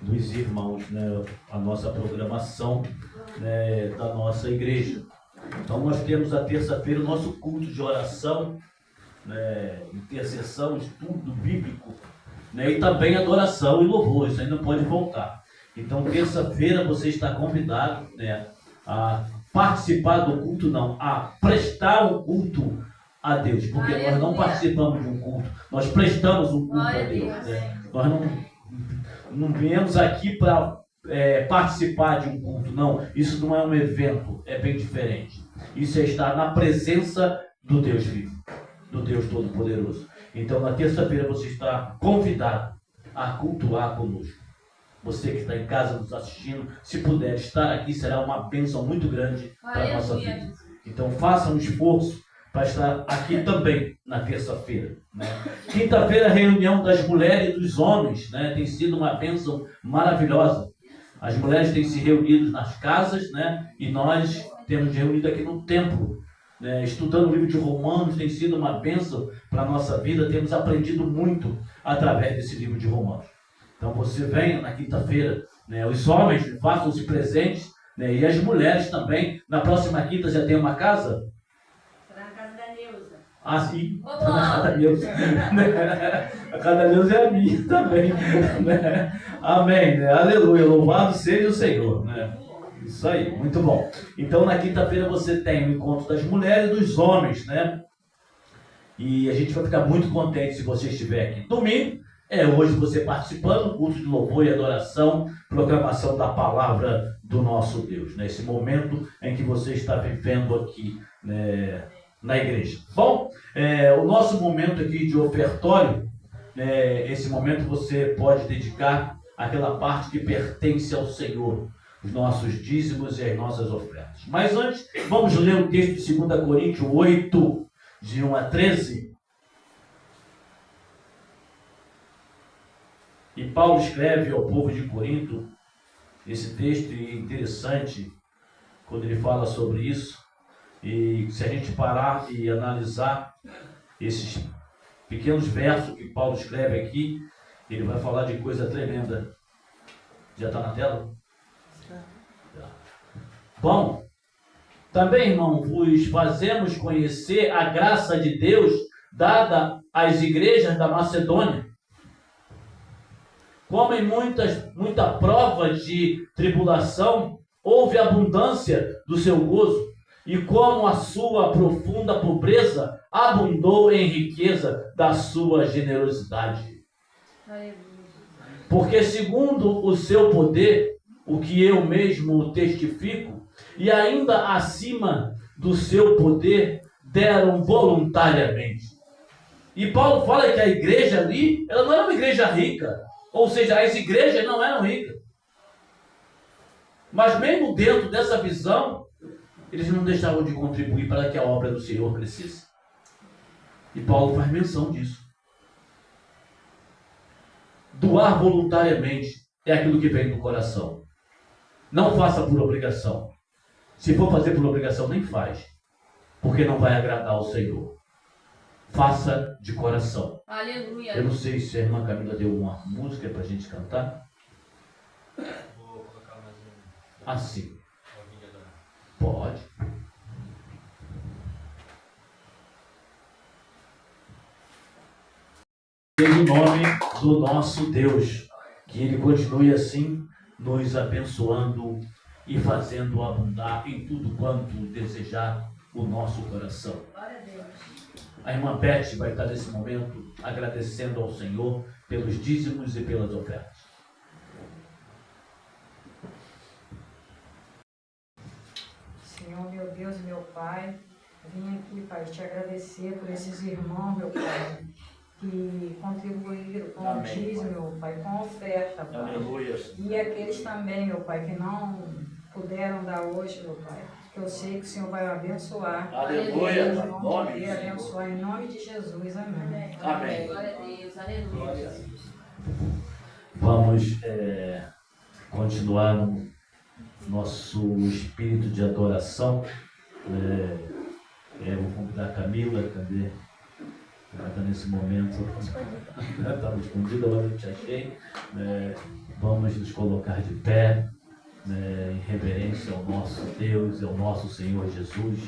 dos irmãos, né, a nossa programação, né, da nossa igreja. Então nós temos a terça-feira o nosso culto de oração, né, intercessão, estudo bíblico, né, e também adoração e louvor. Isso aí não pode faltar. Então terça-feira você está convidado, né, a participar do culto, não, a prestar o culto a Deus, porque nós não participamos de um culto, nós prestamos um culto a Deus, né? Nós não viemos aqui para participar de um culto, não. Isso não é um evento, é bem diferente. Isso é estar na presença do Deus vivo, do Deus Todo-Poderoso. Então, na terça-feira, você está convidado a cultuar conosco. Você que está em casa nos assistindo, se puder estar aqui, será uma bênção muito grande para a nossa vida. Então, faça um esforço para estar aqui também na terça-feira, né? Quinta-feira, reunião das mulheres e dos homens, né? Tem sido uma bênção maravilhosa. As mulheres têm se reunido nas casas, né? E nós temos reunido aqui no templo, né? Estudando o livro de Romanos, tem sido uma bênção para a nossa vida. Temos aprendido muito através desse livro de Romanos. Então você venha na quinta-feira, né? Os homens façam-se presentes, né? E as mulheres também. Na próxima quinta já tem uma casa? Será na casa da Neuza. Ah, sim. Na casa da Neuza. A casa da Neuza é a minha também. Né? Amém. Né? Aleluia. Louvado seja o Senhor. Né? Isso aí, muito bom. Então na quinta-feira você tem o encontro das mulheres e dos homens, né? E a gente vai ficar muito contente se você estiver aqui. Domingo hoje você participando do culto de louvor e adoração, proclamação da palavra do nosso Deus, né? Esse momento em que você está vivendo aqui, né, na igreja. Bom, o nosso momento aqui de ofertório, esse momento você pode dedicar àquela parte que pertence ao Senhor, os nossos dízimos e as nossas ofertas. Mas antes, vamos ler o texto de 2 Coríntios 8, de 1 a 13. E Paulo escreve ao povo de Corinto esse texto interessante quando ele fala sobre isso. E se a gente parar e analisar esses pequenos versos que Paulo escreve aqui, ele vai falar de coisa tremenda. Já está na tela? Já. Bom, também, irmão, vos fazemos conhecer a graça de Deus dada às igrejas da Macedônia. Como em muita prova de tribulação, houve abundância do seu gozo, e como a sua profunda pobreza abundou em riqueza da sua generosidade. Porque segundo o seu poder, o que eu mesmo testifico, e ainda acima do seu poder, deram voluntariamente. E Paulo fala que a igreja ali, ela não era uma igreja rica. Ou seja, as igrejas não eram ricas. Mas mesmo dentro dessa visão, eles não deixavam de contribuir para que a obra do Senhor crescesse. E Paulo faz menção disso. Doar voluntariamente é aquilo que vem do coração. Não faça por obrigação. Se for fazer por obrigação, nem faz. Porque não vai agradar ao Senhor. Faça de coração. Aleluia. Eu não sei se a irmã Camila deu uma música para a gente cantar. Vou colocar mais um. Assim. Ouvindo agora. Pode. Em nome do nosso Deus, que Ele continue assim, nos abençoando e fazendo abundar em tudo quanto desejar o nosso coração. Glória a Deus. A irmã Beth vai estar nesse momento agradecendo ao Senhor pelos dízimos e pelas ofertas. Senhor, meu Deus e meu Pai, vim aqui, Pai, te agradecer por esses irmãos, meu Pai, que contribuíram com o dízimo, meu Pai, com a oferta, Pai. Aleluia. E aqueles também, meu Pai, que não puderam dar hoje, meu Pai, que eu sei que o Senhor vai abençoar. Aleluia. Eles Pai. vão Nome poder do Senhor. abençoar em nome de Jesus, amém. Amém. Glória a Deus. Aleluia. Vamos continuar no nosso espírito de adoração. Eu vou convidar a Camila, cadê? Nesse momento, estava escondida, agora eu te achei. Vamos nos colocar de pé, em reverência ao nosso Deus e ao nosso Senhor Jesus.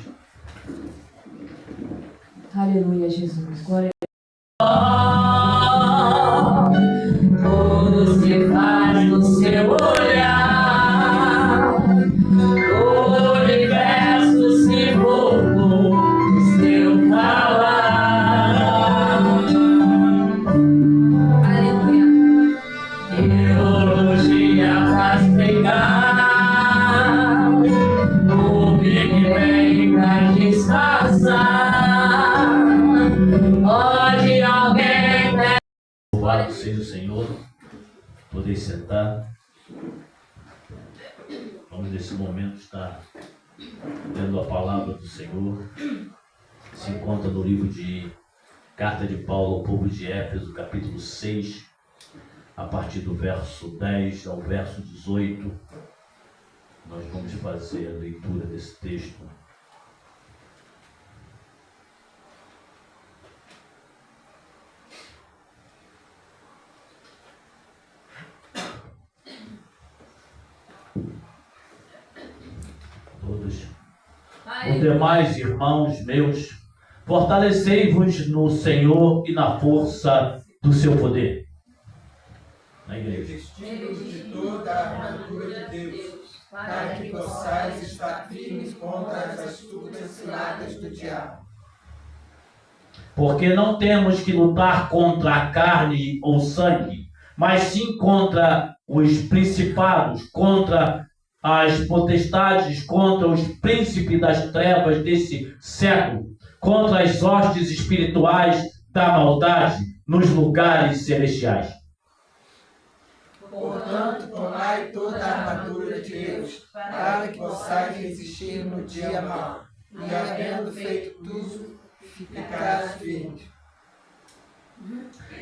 Aleluia, Jesus. Glória a Deus. Tudo se faz no seu olhar, o universo se voltou no seu falar. Aleluia. Teologia rastegar, o Big Bang pra disfarçar. Hoje alguém Louvado seja o Senhor. Poder sentar. Vamos nesse momento estar lendo a palavra do Senhor. Se encontra no livro de Carta de Paulo ao povo de Éfeso, capítulo 6, a partir do verso 10 ao verso 18. Nós vamos fazer a leitura desse texto. Todos. Os demais irmãos meus, fortalecei-vos no Senhor e na força do seu poder. Na igreja. Vestindo de toda a armadura de Deus, para que possais estar firmes contra as astutas ciladas do diabo. Porque não temos que lutar contra a carne ou sangue, mas sim contra os principados, contra as potestades, contra os príncipes das trevas desse século, contra as hostes espirituais da maldade nos lugares celestiais. Portanto, tomai toda a armadura de Deus, para que possais resistir no dia mau, e havendo feito tudo, ficar firmes.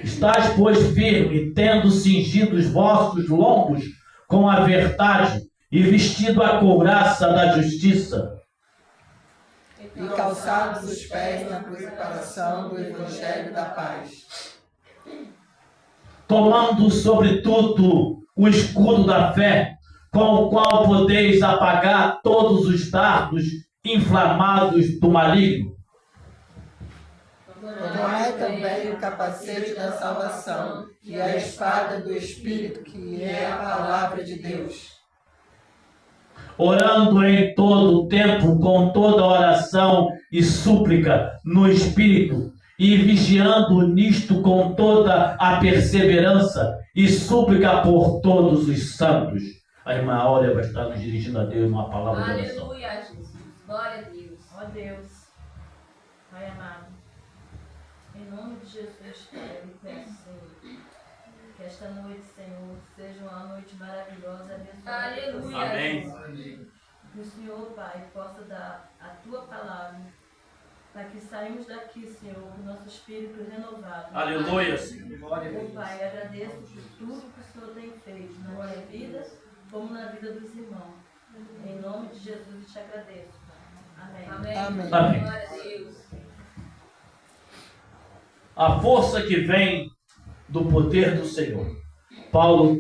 Estais, pois, firme, tendo cingido os vossos lombos com a verdade, e vestido a couraça da justiça, E calçados os pés na preparação do evangelho da paz. tomando sobretudo o escudo da fé, com o qual podeis apagar todos os dardos inflamados do maligno. Tomai também o capacete da salvação e a espada do Espírito, que é a palavra de Deus. Orando em todo o tempo, com toda oração e súplica no Espírito, e vigiando nisto com toda a perseverança e súplica por todos os santos. A irmã Áurea vai estar nos dirigindo a Deus uma palavra de oração. Aleluia, Jesus. Glória a Deus. Ó Deus, Pai amado, em nome de Jesus, eu lhe peço, Senhor, que esta noite, Senhor, seja uma noite maravilhosa, abençoada. Aleluia. Amém. Que o Senhor, Pai, possa dar a Tua palavra, para que saímos daqui, Senhor, com o nosso espírito renovado. Aleluia, Senhor. Meu Pai, agradeço por tudo que o Senhor tem feito na minha vida, como na vida dos irmãos. Em nome de Jesus, eu te agradeço, Pai. Amém. Amém. Amém. Glória a Deus. A força que vem do poder do Senhor. Paulo,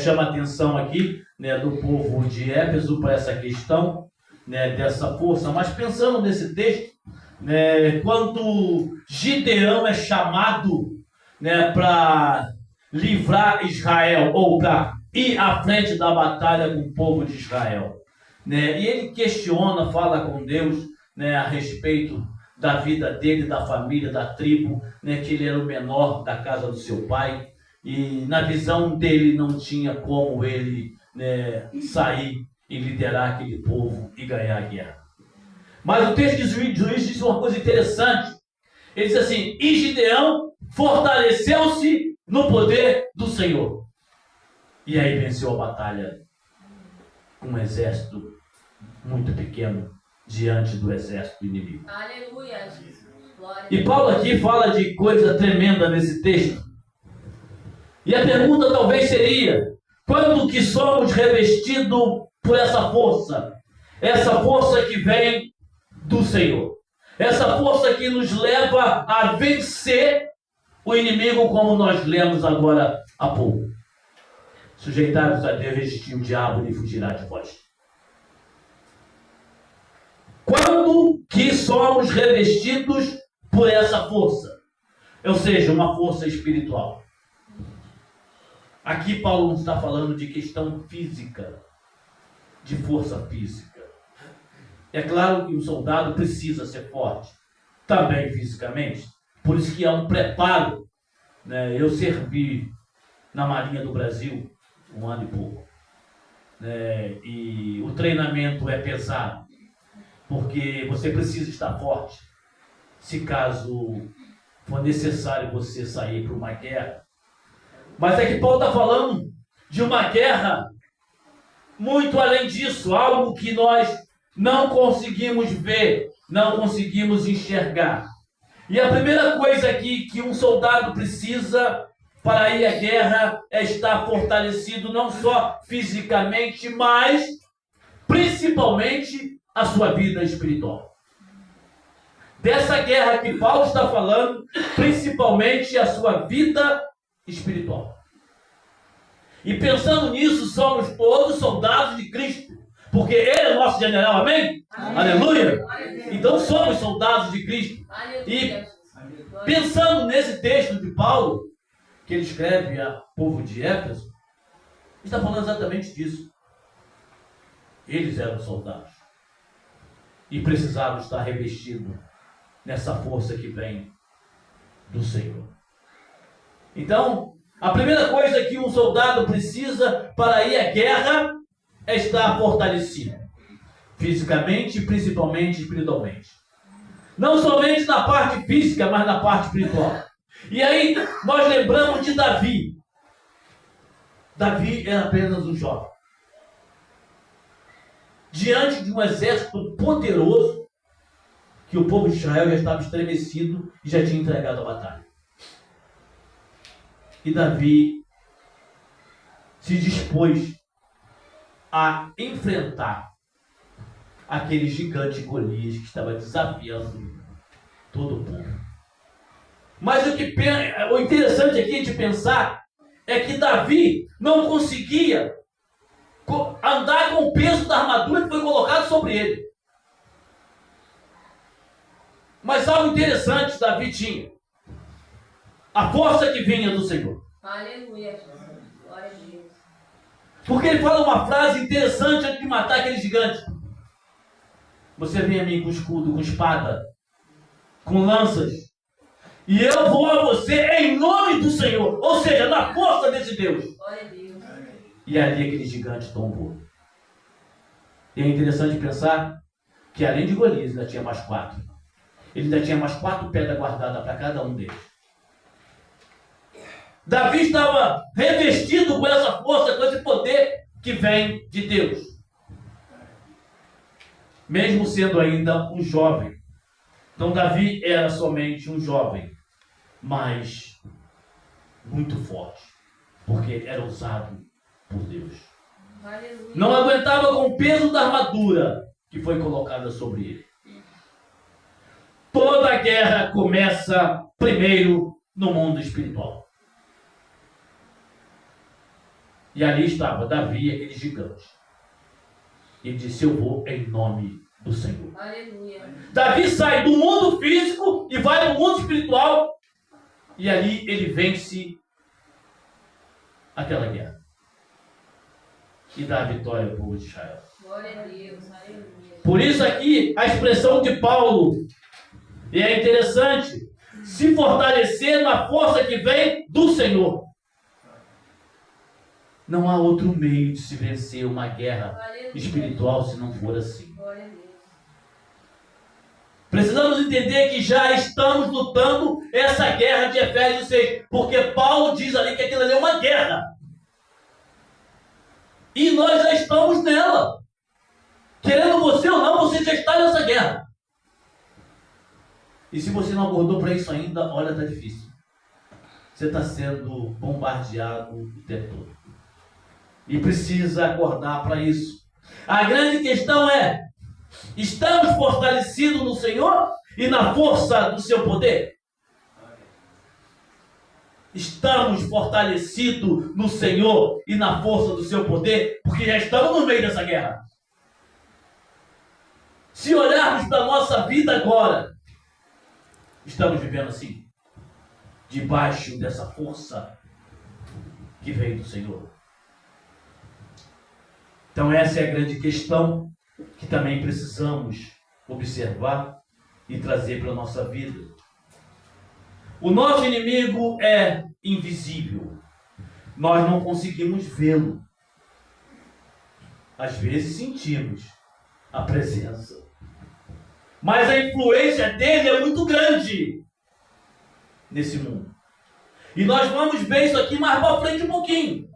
chama a atenção aqui, do povo de Éfeso para essa questão, dessa força. Mas pensando nesse texto, quando Gideão é chamado para livrar Israel, ou para ir à frente da batalha com o povo de Israel, e ele questiona, fala com Deus a respeito da vida dele, da família, da tribo, que ele era o menor da casa do seu pai, e na visão dele não tinha como ele sair e liderar aquele povo e ganhar a guerra. Mas o texto de Juízes diz uma coisa interessante. Ele diz assim: e Gideão fortaleceu-se no poder do Senhor. E aí venceu a batalha com um exército muito pequeno diante do exército inimigo. Aleluia, Jesus. Glória a E Deus. Paulo aqui fala de coisa tremenda nesse texto. E a pergunta talvez seria: quando que somos revestidos por essa força? Essa força que vem do Senhor. Essa força que nos leva a vencer o inimigo, como nós lemos agora há pouco. Sujeitai-vos a Deus, resistir o diabo, ele fugirá de vós. Quando que somos revestidos por essa força? Ou seja, uma força espiritual. Aqui Paulo não está falando de questão física, de força física. É claro que um soldado precisa ser forte, também fisicamente. Por isso que há um preparo. Né? Eu servi na Marinha do Brasil 1 ano e pouco. E o treinamento é pesado, porque você precisa estar forte. Se caso for necessário você sair para uma guerra. Mas é que Paulo está falando de uma guerra muito além disso, algo que nós não conseguimos ver, não conseguimos enxergar. E a primeira coisa aqui que um soldado precisa para ir à guerra é estar fortalecido não só fisicamente, mas principalmente a sua vida espiritual. Dessa guerra que Paulo está falando, principalmente a sua vida espiritual. E pensando nisso, somos todos soldados de Cristo. Porque Ele é nosso general, amém? Aleluia! Então somos soldados de Cristo. E pensando nesse texto de Paulo, que ele escreve ao povo de Éfeso, ele está falando exatamente disso. Eles eram soldados. E precisavam estar revestidos nessa força que vem do Senhor. Então, a primeira coisa que um soldado precisa para ir à guerra é estar fortalecido, fisicamente e principalmente espiritualmente. Não somente na parte física, mas na parte espiritual. E aí nós lembramos de Davi. Davi era apenas um jovem. Diante de um exército poderoso, que o povo de Israel já estava estremecido e já tinha entregado a batalha. E Davi se dispôs a enfrentar aquele gigante Golias que estava desafiando todo o povo. Mas o interessante aqui de pensar é que Davi não conseguia andar com o peso da armadura que foi colocado sobre ele. Mas algo interessante Davi tinha. A força que vinha do Senhor. Aleluia. Glória a Deus. Porque ele fala uma frase interessante antes de matar aquele gigante. Você vem a mim com escudo, com espada, com lanças, e eu vou a você em nome do Senhor. Ou seja, na força desse Deus. Glória a Deus. E ali aquele gigante tombou. E é interessante pensar que além de Golias, ainda tinha mais 4. Ele ainda tinha mais 4 pedras guardadas para cada um deles. Davi estava revestido com essa força, com esse poder que vem de Deus. Mesmo sendo ainda um jovem. Então Davi era somente um jovem, mas muito forte, porque era usado por Deus. Aleluia. Não aguentava com o peso da armadura que foi colocada sobre ele. Toda a guerra começa primeiro no mundo espiritual. E ali estava Davi, aquele gigante. Ele disse, eu vou em nome do Senhor. Aleluia. Davi sai do mundo físico e vai para o mundo espiritual. E ali ele vence aquela guerra. E dá a vitória ao povo de Israel. Glória a Deus. Aleluia. Por isso aqui a expressão de Paulo. E é interessante. Se fortalecer na força que vem do Senhor. Não há outro meio de se vencer uma guerra espiritual se não for assim. Glória a Deus. Precisamos entender que já estamos lutando essa guerra de Efésios 6, porque Paulo diz ali que aquilo ali é uma guerra. E nós já estamos nela. Querendo você ou não, você já está nessa guerra. E se você não acordou para isso ainda, olha, está difícil. Você está sendo bombardeado o tempo todo. E precisa acordar para isso. A grande questão é, estamos fortalecidos no Senhor? e na força do seu poder? Estamos fortalecidos no Senhor e na força do seu poder, porque já estamos no meio dessa guerra. Se olharmos para a nossa vida agora, estamos vivendo assim, debaixo dessa força que veio do Senhor. Então essa é a grande questão que também precisamos observar e trazer para a nossa vida. O nosso inimigo é invisível. Nós não conseguimos vê-lo. Às vezes sentimos a presença. Mas a influência dele é muito grande nesse mundo. E nós vamos ver isso aqui mais para frente um pouquinho.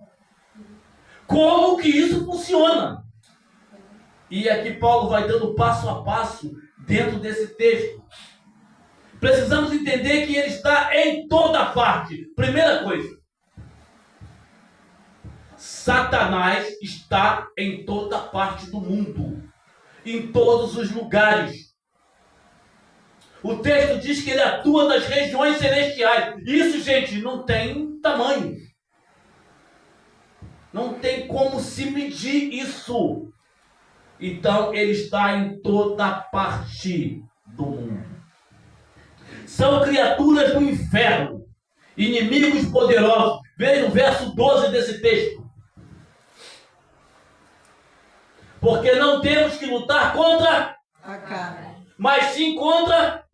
Como que isso funciona? E aqui Paulo vai dando passo a passo dentro desse texto. Precisamos entender que ele está em toda parte. Primeira coisa, Satanás está em toda parte do mundo, em todos os lugares. O texto diz que ele atua nas regiões celestiais. Isso, gente, não tem tamanho. Não tem como se medir isso. Então, ele está em toda parte do mundo. São criaturas do inferno, inimigos poderosos. Veja o verso 12 desse texto. Porque não temos que lutar contra A carne. mas sim contra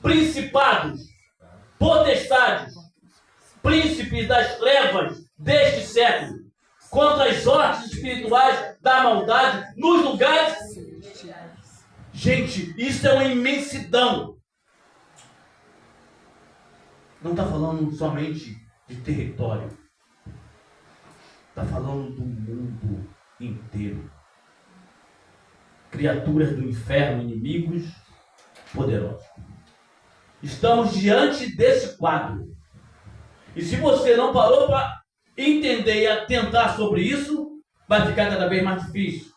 principados, potestades, príncipes das trevas deste século, contra as sortes espirituais da maldade nos lugares. Gente, isso é uma imensidão. Não está falando somente de território. Está falando do mundo inteiro. Criaturas do inferno, inimigos poderosos. Estamos diante desse quadro. E se você não parou para entender e atentar sobre isso, vai ficar cada vez mais difícil.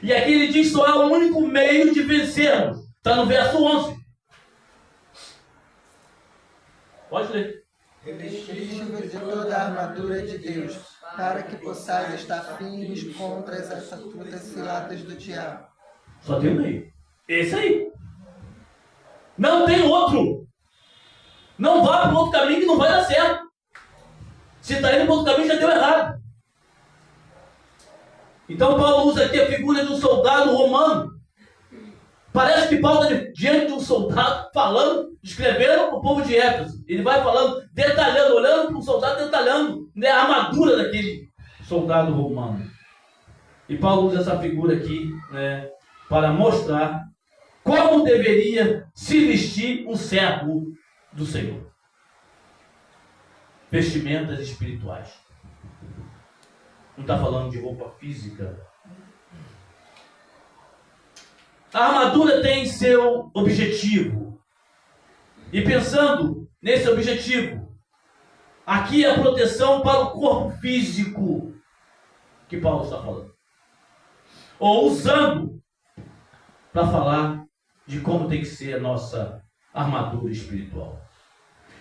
E aqui ele diz só há um único meio de vencermos. Está no verso 11. Pode ler. Revestivos de toda a armadura de Deus, para que possais estar firmes contra as astutas ciladas do diabo. Só tem um meio. Esse aí. Não tem outro. Não vá para outro caminho que não vai dar certo. Se está indo para outro caminho, já deu errado. Então Paulo usa aqui a figura de um soldado romano. Parece que Paulo está diante de um soldado falando, escrevendo para o povo de Éfeso. Ele vai falando, detalhando, olhando para um soldado, detalhando, né, a armadura daquele soldado romano. E Paulo usa essa figura aqui, né, para mostrar como deveria se vestir um servo do Senhor. Vestimentas espirituais. Não está falando de roupa física. A armadura tem seu objetivo. E pensando nesse objetivo, aqui é a proteção para o corpo físico que Paulo está falando. Ou usando para falar de como tem que ser a nossa armadura espiritual.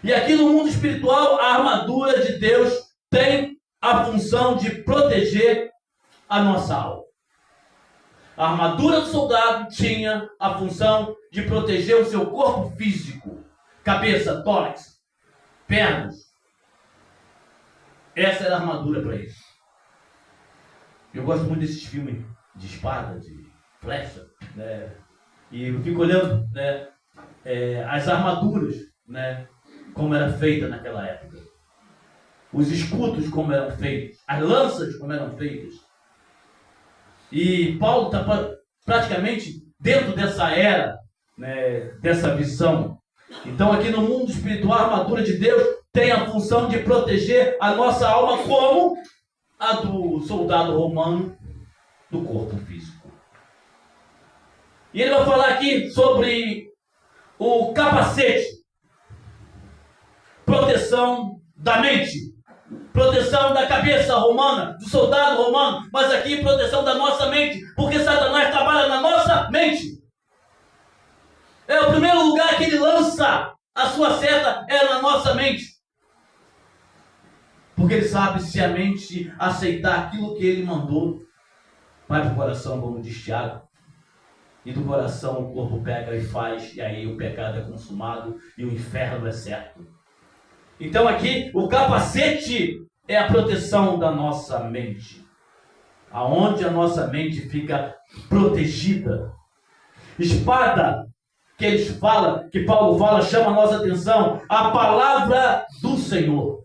E aqui no mundo espiritual, a armadura de Deus tem a função de proteger a nossa alma. A armadura do soldado tinha a função de proteger o seu corpo físico. Cabeça, tórax, pernas. Essa era a armadura para isso. Eu gosto muito desses filmes de espada, de flecha, né? E eu fico olhando, né, as armaduras, né, como era feita naquela época. Os escudos como eram feitos. As lanças como eram feitas. E Paulo está praticamente dentro dessa era, né, dessa visão. Então aqui no mundo espiritual, a armadura de Deus tem a função de proteger a nossa alma como a do soldado romano do corpo físico. E ele vai falar aqui sobre o capacete. Proteção da mente. Proteção da cabeça romana, do soldado romano, mas aqui proteção da nossa mente, porque Satanás trabalha na nossa mente. É o primeiro lugar que ele lança a sua seta é na nossa mente. Porque ele sabe se a mente aceitar aquilo que ele mandou, vai para o coração, como diz Tiago. E do coração o corpo pega e faz, e aí o pecado é consumado e o inferno é certo. Então aqui o capacete é a proteção da nossa mente. Aonde a nossa mente fica protegida. Espada, que Paulo fala, chama a nossa atenção. A palavra do Senhor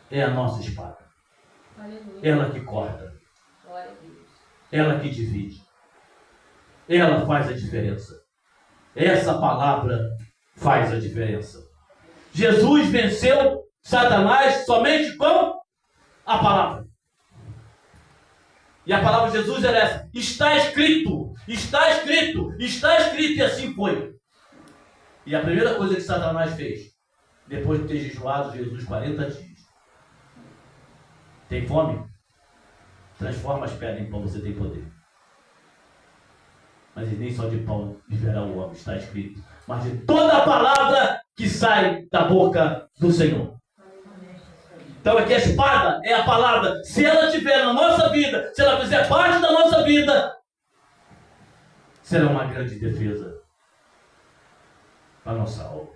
é a nossa espada. Aleluia. Ela que corta. Glória a Deus. Ela que divide. Ela faz a diferença. Essa palavra faz a diferença. Jesus venceu Satanás somente com a palavra. E a palavra de Jesus era essa: está escrito, está escrito, está escrito, e assim foi. E a primeira coisa que Satanás fez, depois de ter jejuado Jesus 40 dias, tem fome? Transforma as pedras em pão, você tem poder. Mas nem só de pão viverá o homem, está escrito, mas de toda a palavra que sai da boca do Senhor. Então aqui a espada é a palavra. Se ela estiver na nossa vida, se ela fizer parte da nossa vida, será uma grande defesa para a nossa alma.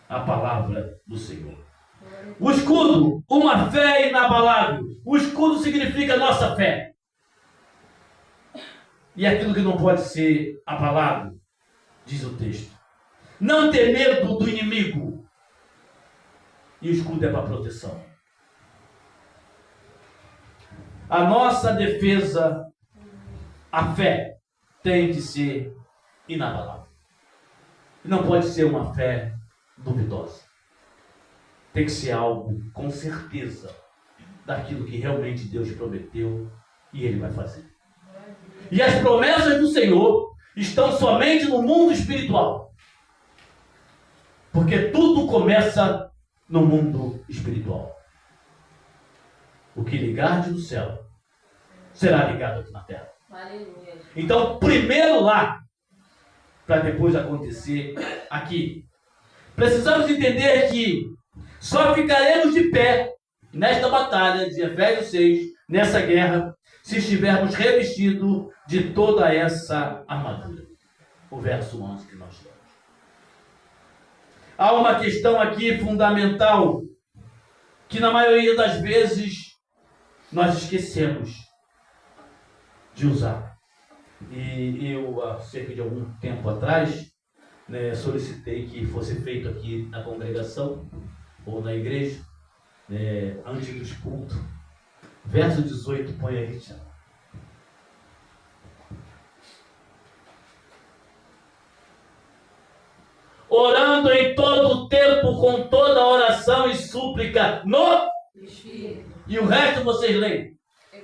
A palavra do Senhor. O escudo, uma fé inabalável. O escudo significa nossa fé. E aquilo que não pode ser abalado, diz o texto. Não ter medo do inimigo. E o escudo é para proteção. A nossa defesa, a fé, tem que ser inabalável. Não pode ser uma fé duvidosa. Tem que ser algo com certeza daquilo que realmente Deus prometeu e Ele vai fazer. E as promessas do Senhor estão somente no mundo espiritual. Porque tudo começa no mundo espiritual. O que ligar no céu será ligado aqui na terra. Aleluia. Então, primeiro lá, para depois acontecer aqui. Precisamos entender que só ficaremos de pé nesta batalha de Efésios 6, nessa guerra, se estivermos revestidos de toda essa armadura. O verso 11 que nós temos. Há uma questão aqui fundamental que na maioria das vezes nós esquecemos de usar. E eu, há cerca de algum tempo atrás, solicitei que fosse feito aqui na congregação ou na igreja, antes dos cultos. Verso 18, põe aí, Tiago. Orando em todo o tempo, com toda oração e súplica no Espírito. E o resto vocês leem.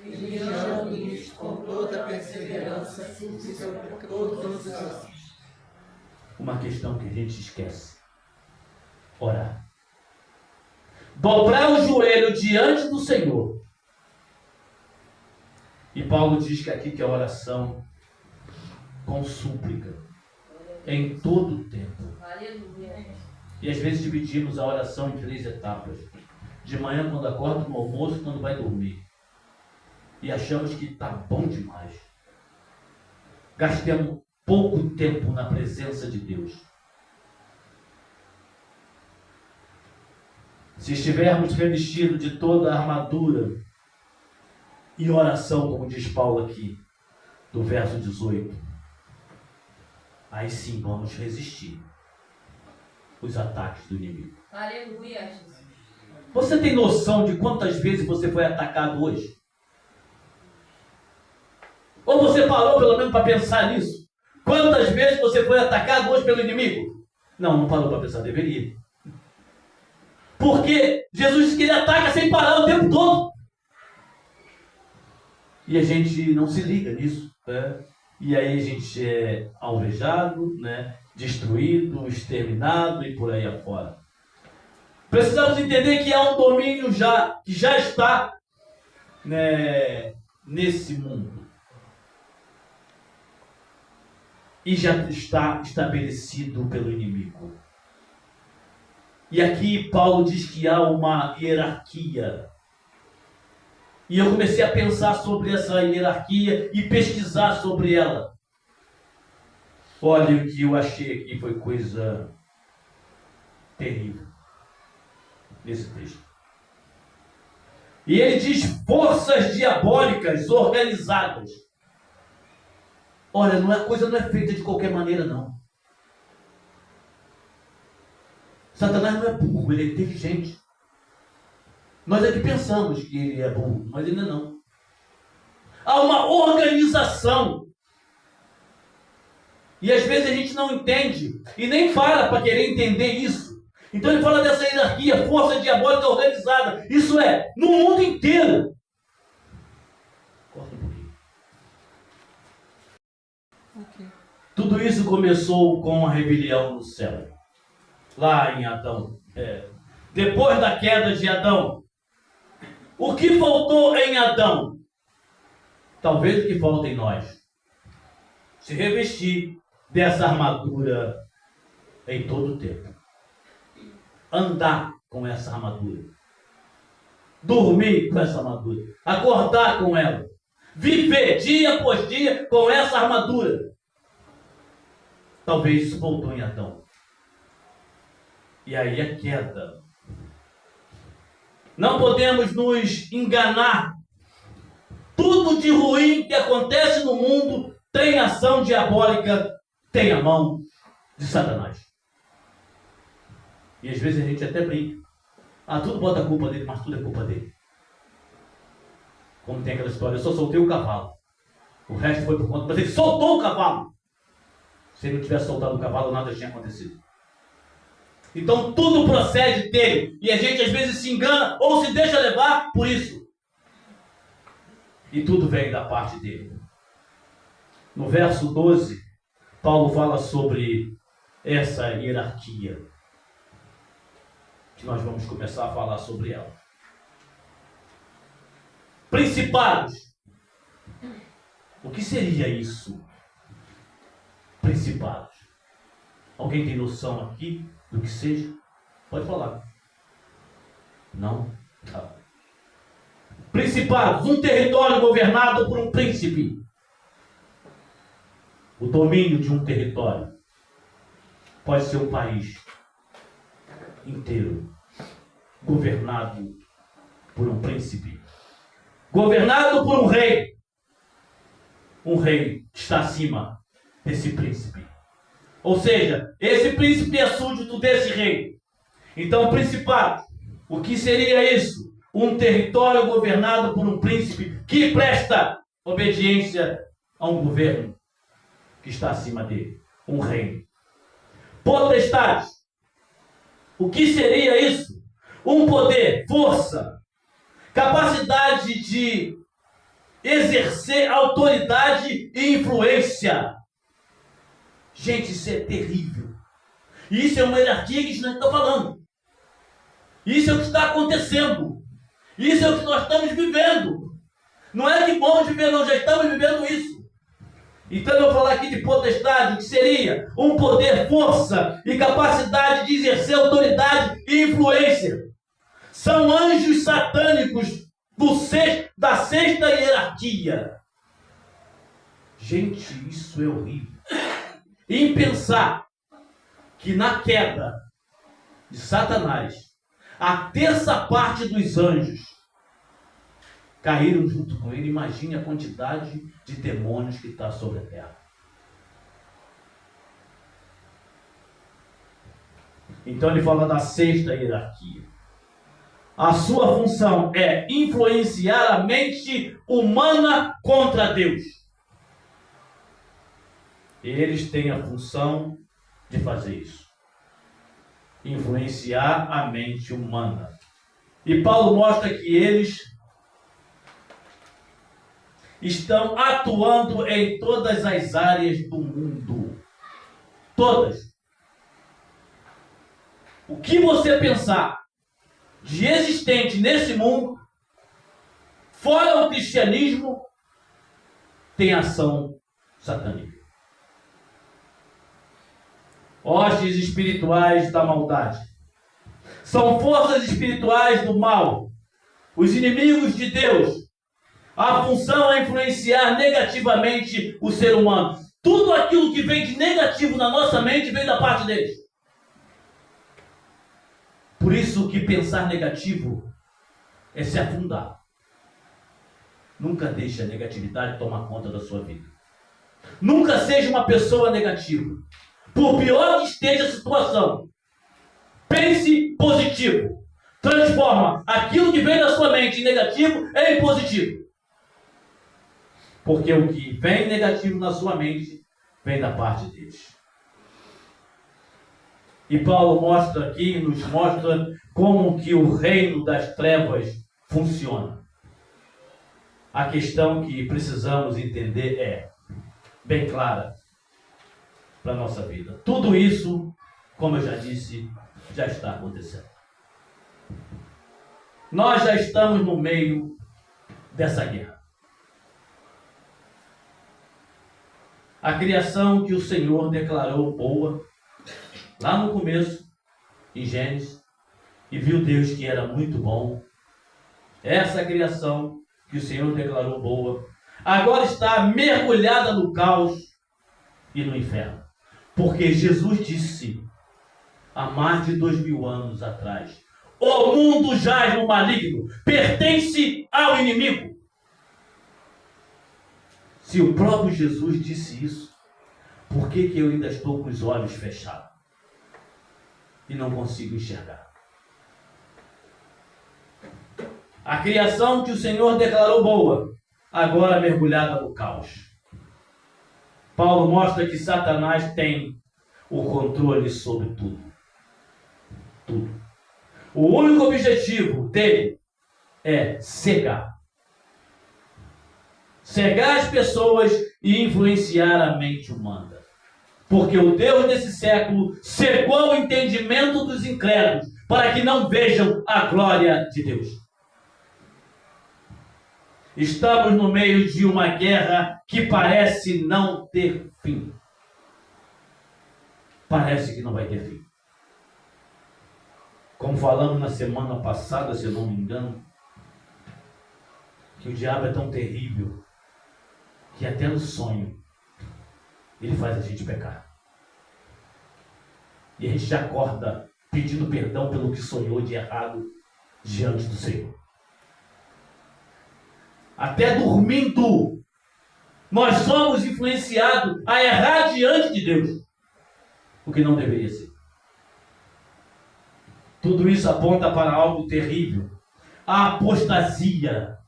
Vigiando isto com toda perseverança e sobre todos os assuntos. Uma questão que a gente esquece. Orar. Dobrar o joelho diante do Senhor. E Paulo diz que aqui que a oração com súplica em todo o tempo. Aleluia. E às vezes dividimos a oração em 3 etapas. De manhã quando acorda, no almoço, quando vai dormir. E achamos que está bom demais. Gastemos pouco tempo na presença de Deus. Se estivermos revestidos de toda a armadura e oração, como diz Paulo aqui, do verso 18, aí sim vamos resistir os ataques do inimigo. Aleluia, Jesus. Você tem noção de quantas vezes você foi atacado hoje? Ou você parou pelo menos para pensar nisso? Quantas vezes você foi atacado hoje pelo inimigo? Não parou para pensar, deveria. Porque Jesus disse que ele ataca sem parar o tempo todo. E a gente não se liga nisso, né? E aí a gente é alvejado, né? Destruído, exterminado e por aí afora. Precisamos entender que há um domínio que já está, né, nesse mundo. e já está estabelecido pelo inimigo. E aqui Paulo diz que há uma hierarquia. E eu comecei a pensar sobre essa hierarquia e pesquisar sobre ela. Olha, o que eu achei aqui foi coisa terrível nesse texto. E ele diz forças diabólicas organizadas. Olha, a coisa não é feita de qualquer maneira, não. Satanás não é burro, ele é inteligente. Nós é que pensamos que ele é burro, mas ele não. Há uma organização. E às vezes a gente não entende e nem para querer entender isso. Então ele fala dessa hierarquia, força diabólica organizada. Isso é, no mundo inteiro. Corta um pouquinho. Ok. Tudo isso começou com a rebelião no céu. Lá em Adão. Depois da queda de Adão. O que faltou em Adão? Talvez o que falta em nós. Se revestir dessa armadura em todo o tempo. Andar com essa armadura. Dormir com essa armadura. Acordar com ela. Viver dia após dia com essa armadura. Talvez isso faltou em Adão. E aí a queda. Não podemos nos enganar. Tudo de ruim que acontece no mundo tem ação diabólica, tem a mão de Satanás. E às vezes a gente até brinca. Tudo bota a culpa dele, mas tudo é culpa dele. Como tem aquela história, eu só soltei o cavalo. O resto foi por conta, mas ele soltou o cavalo. Se ele não tivesse soltado o cavalo, nada tinha acontecido. Então tudo procede dele. E a gente às vezes se engana ou se deixa levar por isso. E tudo vem da parte dele. No verso 12, Paulo fala sobre essa hierarquia. Que nós vamos começar a falar sobre ela. Principados. O que seria isso? Principados. Alguém tem noção aqui do que seja? Pode falar. Não? Tá. Principados, um território governado por um príncipe. O domínio de um território pode ser um país inteiro, governado por um príncipe, governado por um rei. Um rei está acima desse príncipe. Ou seja, esse príncipe é súdito desse rei. Então, principado, o que seria isso? Um território governado por um príncipe que presta obediência a um governo que está acima dele, um reino. Potestade. O que seria isso? Um poder, força, capacidade de exercer autoridade e influência. Gente, isso é terrível. Isso é uma hierarquia que a gente não está falando. Isso é o que está acontecendo. Isso é o que nós estamos vivendo. Não é que bom de viver, não, já estamos vivendo isso. Então eu vou falar aqui de potestade, que seria um poder, força e capacidade de exercer autoridade e influência. São anjos satânicos da sexta hierarquia. Gente, isso é horrível. E em pensar que na queda de Satanás, a terça parte dos anjos caíram junto com ele. Imagine a quantidade de demônios que está sobre a terra. Então ele fala da sexta hierarquia. A sua função é influenciar a mente humana contra Deus. Eles têm a função de fazer isso. Influenciar a mente humana. E Paulo mostra que eles estão atuando em todas as áreas do mundo. Todas. O que você pensar de existente nesse mundo, fora o cristianismo, tem ação satânica. hostes espirituais da maldade. São forças espirituais do mal, os inimigos de Deus. A função é influenciar negativamente o ser humano. Tudo aquilo que vem de negativo na nossa mente vem da parte deles. Por isso que pensar negativo é se afundar. Nunca deixe a negatividade tomar conta da sua vida. Nunca seja uma pessoa negativa. Por pior que esteja a situação, pense positivo. Transforma aquilo que vem da sua mente em negativo em positivo. Porque o que vem negativo na sua mente vem da parte deles. E Paulo mostra aqui, nos mostra como que o reino das trevas funciona. A questão que precisamos entender é bem clara para a nossa vida. Tudo isso, como eu já disse, já está acontecendo. Nós já estamos no meio dessa guerra. A criação que o Senhor declarou boa, lá no começo, em Gênesis, e viu Deus que era muito bom. Essa criação que o Senhor declarou boa, agora está mergulhada no caos e no inferno. Porque Jesus disse, há mais de 2000 anos atrás, o mundo jaz no maligno, pertence ao inimigo. Se o próprio Jesus disse isso, por que eu ainda estou com os olhos fechados e não consigo enxergar? A criação que o Senhor declarou boa, agora mergulhada no caos. Paulo mostra que Satanás tem o controle sobre tudo. Tudo. O único objetivo dele é cegar. Cegar as pessoas e influenciar a mente humana. Porque o Deus desse século cegou o entendimento dos incrédulos para que não vejam a glória de Deus. Estamos no meio de uma guerra que parece não ter fim. Parece que não vai ter fim. Como falamos na semana passada, se eu não me engano, que o diabo é tão terrível que até no sonho ele faz a gente pecar. E a gente já acorda pedindo perdão pelo que sonhou de errado diante do Senhor. Até dormindo, nós somos influenciados a errar diante de Deus, o que não deveria ser. Tudo isso aponta para algo terrível, a apostasia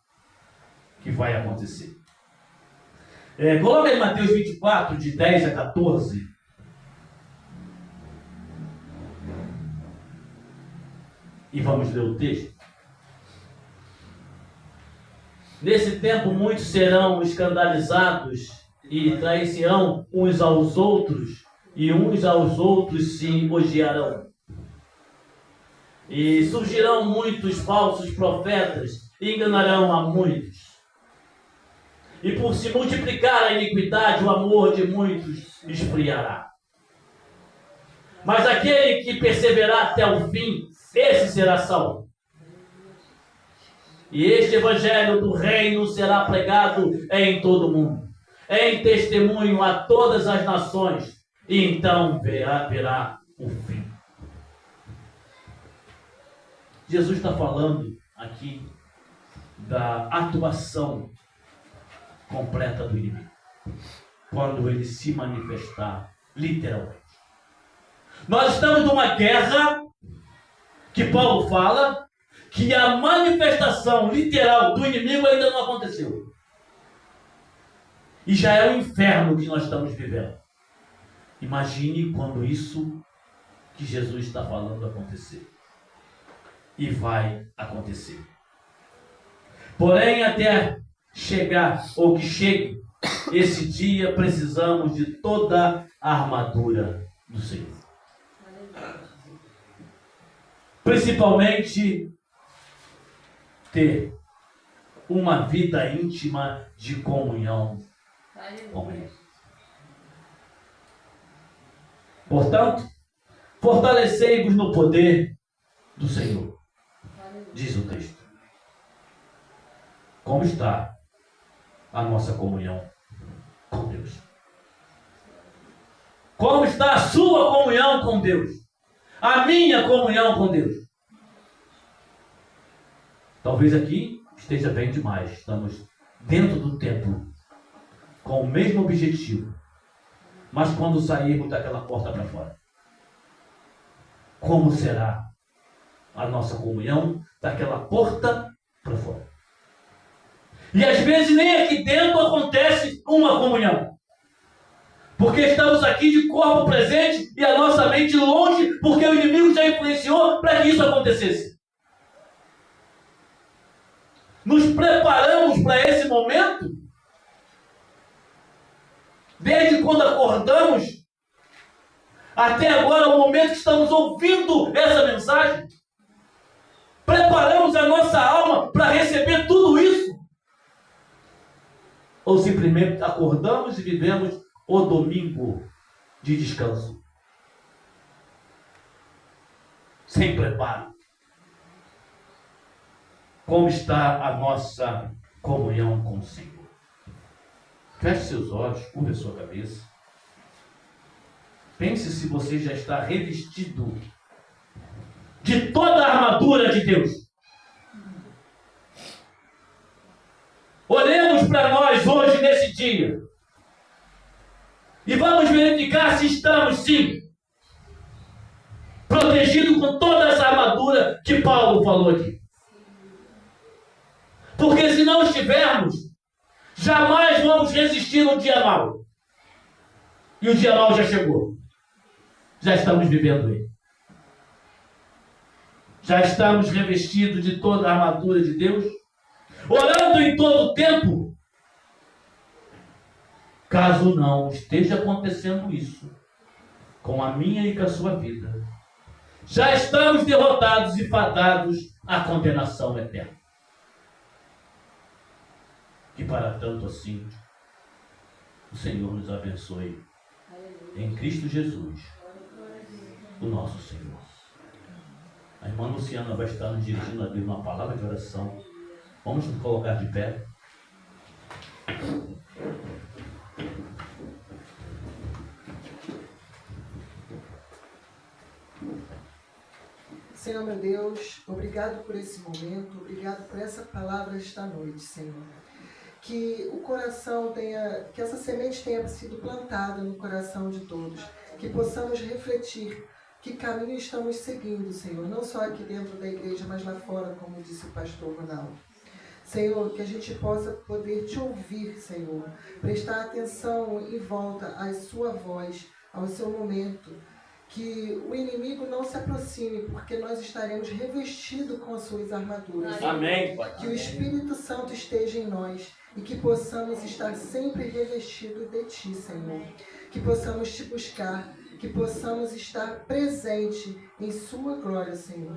que vai acontecer. Coloca aí Mateus 24, de 10 a 14. E vamos ler o texto. Nesse tempo muitos serão escandalizados e trairão uns aos outros, e uns aos outros se odiarão. E surgirão muitos falsos profetas e enganarão a muitos. E por se multiplicar a iniquidade, o amor de muitos esfriará. Mas aquele que perseverar até o fim, esse será salvo. E este evangelho do reino será pregado em todo o mundo, em testemunho a todas as nações, e então verá o fim. Jesus está falando aqui da atuação completa do inimigo, quando ele se manifestar literalmente. Nós estamos numa guerra que Paulo fala que a manifestação literal do inimigo ainda não aconteceu. E já é o inferno que nós estamos vivendo. Imagine quando isso que Jesus está falando acontecer. E vai acontecer. Porém, até chegar, ou que chegue esse dia, precisamos de toda a armadura do Senhor. Principalmente ter uma vida íntima de comunhão com Ele. Portanto, Fortalecei-vos no poder do Senhor, diz o texto. Como está a nossa comunhão com Deus? Como está a sua comunhão com Deus? A minha comunhão com Deus? Talvez aqui esteja bem demais. Estamos dentro do templo, com o mesmo objetivo. Mas quando sairmos daquela porta para fora, como será a nossa comunhão daquela porta para fora? E às vezes nem aqui dentro acontece uma comunhão. Porque estamos aqui de corpo presente e a nossa mente longe, porque o inimigo já influenciou para que isso acontecesse. Nos preparamos para esse momento, desde quando acordamos, até agora, o momento que estamos ouvindo essa mensagem. Preparamos a nossa alma para receber tudo isso? Ou simplesmente acordamos e vivemos o domingo de descanso, sem preparo? Como está a nossa comunhão com o Senhor? Feche seus olhos, curva sua cabeça. Pense se você já está revestido de toda a armadura de Deus. Olhemos para nós hoje, nesse dia, e vamos verificar se estamos, sim, protegidos com toda essa armadura que Paulo falou aqui. Porque se não estivermos, jamais vamos resistir um dia mau. E o dia mau já chegou. Já estamos vivendo ele. Já estamos revestidos de toda a armadura de Deus, orando em todo o tempo. Caso não esteja acontecendo isso com a minha e com a sua vida, já estamos derrotados e fadados à condenação eterna. Que para tanto assim, o Senhor nos abençoe em Cristo Jesus, o nosso Senhor. A irmã Luciana vai estar nos dirigindo a Deus uma palavra de oração. Vamos nos colocar de pé. Senhor meu Deus, obrigado por esse momento, obrigado por essa palavra esta noite, Senhor. Que o coração tenha, que essa semente tenha sido plantada no coração de todos, que possamos refletir que caminho estamos seguindo, Senhor, não só aqui dentro da igreja, mas lá fora, como disse o pastor Ronaldo. Senhor, que a gente possa poder te ouvir, Senhor, prestar atenção em volta à sua voz, ao seu momento, que o inimigo não se aproxime, porque nós estaremos revestidos com as suas armaduras. Amém, Pai. Que o Espírito Santo esteja em nós e que possamos estar sempre revestidos de Ti, Senhor. Que possamos Te buscar, que possamos estar presente em Sua glória, Senhor.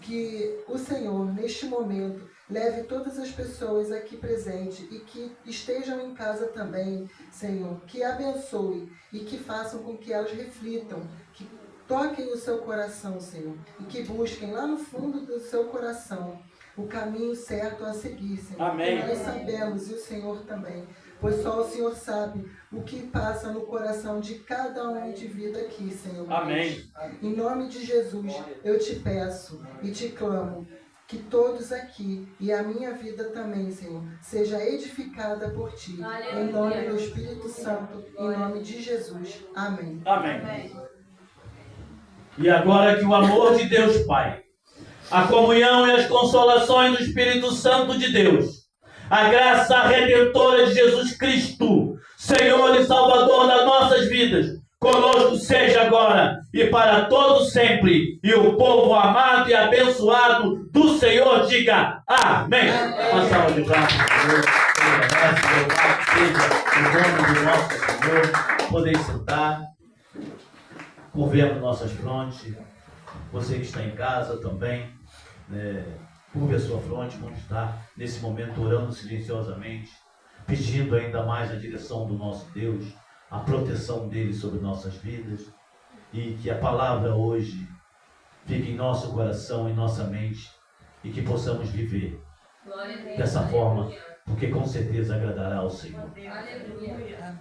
Que o Senhor, neste momento, leve todas as pessoas aqui presentes e que estejam em casa também, Senhor, que abençoe e que façam com que elas reflitam, que toquem o seu coração, Senhor, e que busquem lá no fundo do seu coração o caminho certo a seguir, Senhor. Amém. Porque nós sabemos, e o Senhor também, pois só o Senhor sabe o que passa no coração de cada um indivíduo aqui, Senhor. Amém. Em nome de Jesus, eu te peço e te clamo que todos aqui e a minha vida também, Senhor, seja edificada por Ti. Em nome do Espírito Santo, em nome de Jesus. Amém. Amém. E agora que o amor de Deus Pai, a comunhão e as consolações do Espírito Santo de Deus, a graça redentora de Jesus Cristo, Senhor e Salvador das nossas vidas, conosco seja agora e para todos sempre. E o povo amado e abençoado do Senhor diga amém. Uma salva de palmas, Senhor. Seja o nome do nosso Senhor. Podeis sentar. Curvemos nossas frontes. Você que está em casa também, curve a sua fronte. Vamos estar nesse momento orando silenciosamente, pedindo ainda mais a direção do nosso Deus, a proteção dele sobre nossas vidas. e que a palavra hoje fique em nosso coração, em nossa mente, e que possamos viver Glória a Deus. dessa forma, porque com certeza agradará ao Senhor. Aleluia.